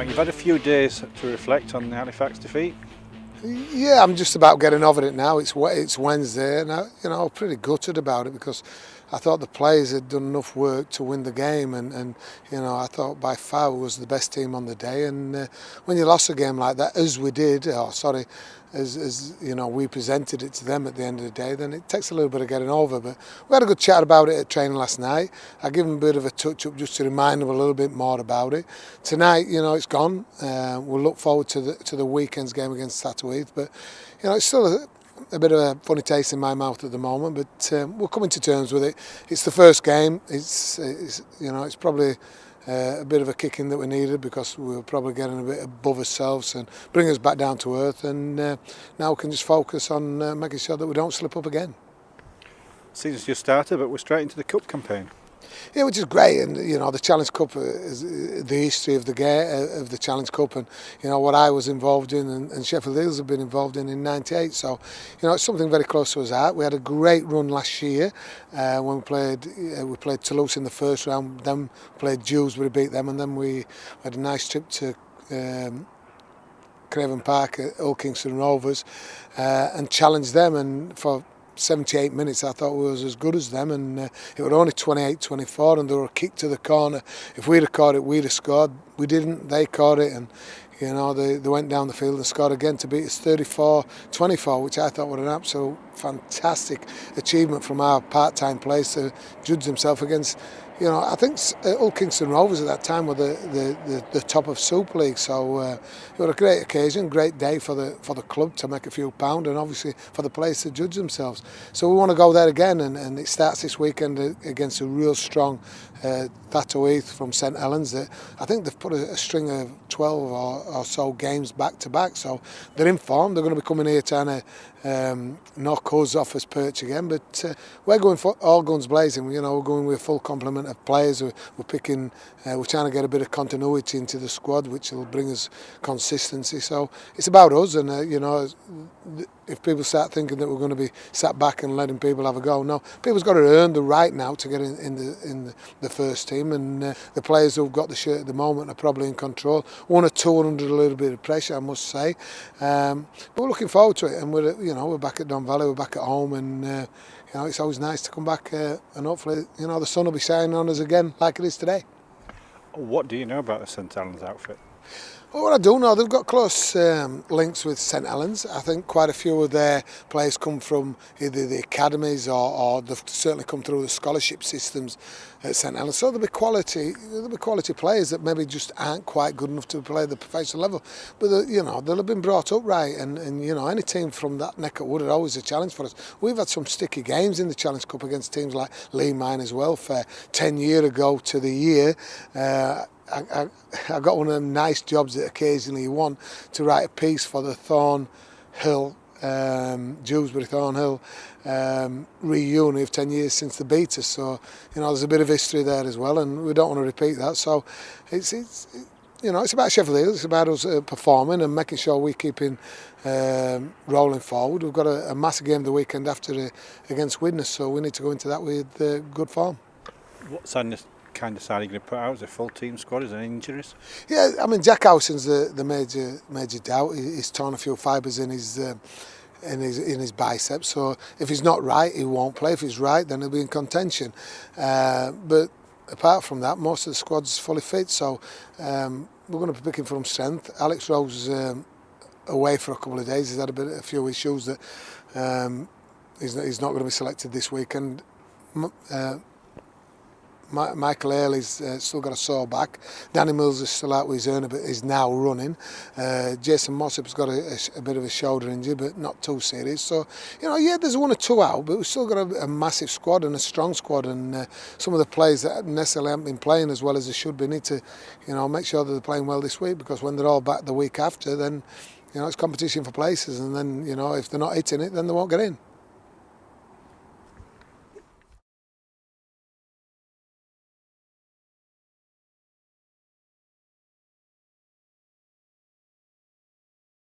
Right, you've had a few days to reflect on the Halifax defeat. Yeah, I'm just about getting over it now. It's Wednesday, and I'm pretty gutted about it because I thought the players had done enough work to win the game, and I thought by far we was the best team on the day. And when you lost a game like that, as we did, as we presented it to them at the end of the day, then it takes a little bit of getting over. But we had a good chat about it at training last night. I give them a bit of a touch up just to remind them a little bit more about it. Tonight, it's gone. We'll look forward to the weekend's game against Thatto Heath, but it's still a bit of a funny taste in my mouth at the moment. But we're coming to terms with it. It's the first game. It's probably a bit of a kicking that we needed because we were probably getting a bit above ourselves and bring us back down to earth. And now we can just focus on making sure that we don't slip up again. Season's just started, but we're straight into the cup campaign. Yeah, which is great, and the Challenge Cup is the history of the Challenge Cup, and what I was involved in, and Sheffield Hills have been involved in '98. So, it's something very close to us heart. We had a great run last year when we played Toulouse in the first round, then played Dewsbury, beat them, and then we had a nice trip to Craven Park at Old Kingston Rovers and challenged them, and for 78 minutes I thought we was as good as them, and it were only 28-24 and they were a kick to the corner. If we'd have caught it, we'd have scored. We didn't, they caught it, and they went down the field and scored again to beat us 34-24, which I thought was an absolute fantastic achievement from our part-time players to judge themselves against. I think Old Kingston Rovers at that time were the top of Super League, so it was a great occasion, great day for the club to make a few pounds, and obviously for the players to judge themselves. So we want to go there again, and it starts this weekend against a real strong Thatto Heath from St Helens. That I think they've put a string of 12 or so games back to back, so they're in form. They're going to be coming here trying to knock us off his perch again, but we're going for all guns blazing. We're going with a full complement of players. We're picking. We're trying to get a bit of continuity into the squad, which will bring us consistency. So it's about us, and if people start thinking that we're going to be sat back and letting people have a go, no. People's got to earn the right now to get in the first team, and the players who've got the shirt at the moment are probably in control. One or two are under a little bit of pressure, I must say, but we're looking forward to it. And we're back at Don Valley, we're back at home, and it's always nice to come back, and hopefully the sun will be shining on us again like it is today. What do you know about the St Helens outfit? Well, what I do know, they've got close links with St Helens. I think quite a few of their players come from either the academies or they've certainly come through the scholarship systems at St Helens. So there'll be quality players that maybe just aren't quite good enough to play at the professional level. But they'll have been brought up right, and any team from that neck of wood are always a challenge for us. We've had some sticky games in the Challenge Cup against teams like Lee Miners Welfare 10 years ago to the year. I got one of them nice jobs that occasionally you want to write a piece for the Thornhill, Dewsbury Thornhill reunion of 10 years since the beat us. So there's a bit of history there as well, and we don't want to repeat that. So it's about Sheffield Hills. It's about us performing and making sure we keep rolling forward. We've got a massive game the weekend after against Widnes, so we need to go into that with good form. What kind of side are you going to put out? Is it a full team squad? Is there injuries? Yeah, I mean, Jack Howson's the major doubt. He's torn a few fibres in his biceps, so if he's not right, he won't play. If he's right, then he'll be in contention. But apart from that, most of the squad's fully fit, so we're going to be picking from strength. Alex Rowe's away for a couple of days. He's had a few issues that he's not going to be selected this weekend. Michael Early's still got a sore back. Danny Mills is still out with his hernia, but is now running. Jason Mossop's got a bit of a shoulder injury, but not too serious. So, there's one or two out, but we've still got a massive squad and a strong squad. And some of the players that necessarily haven't been playing as well as they should be need to, make sure that they're playing well this week, because when they're all back the week after, then, it's competition for places. And then, if they're not hitting it, then they won't get in.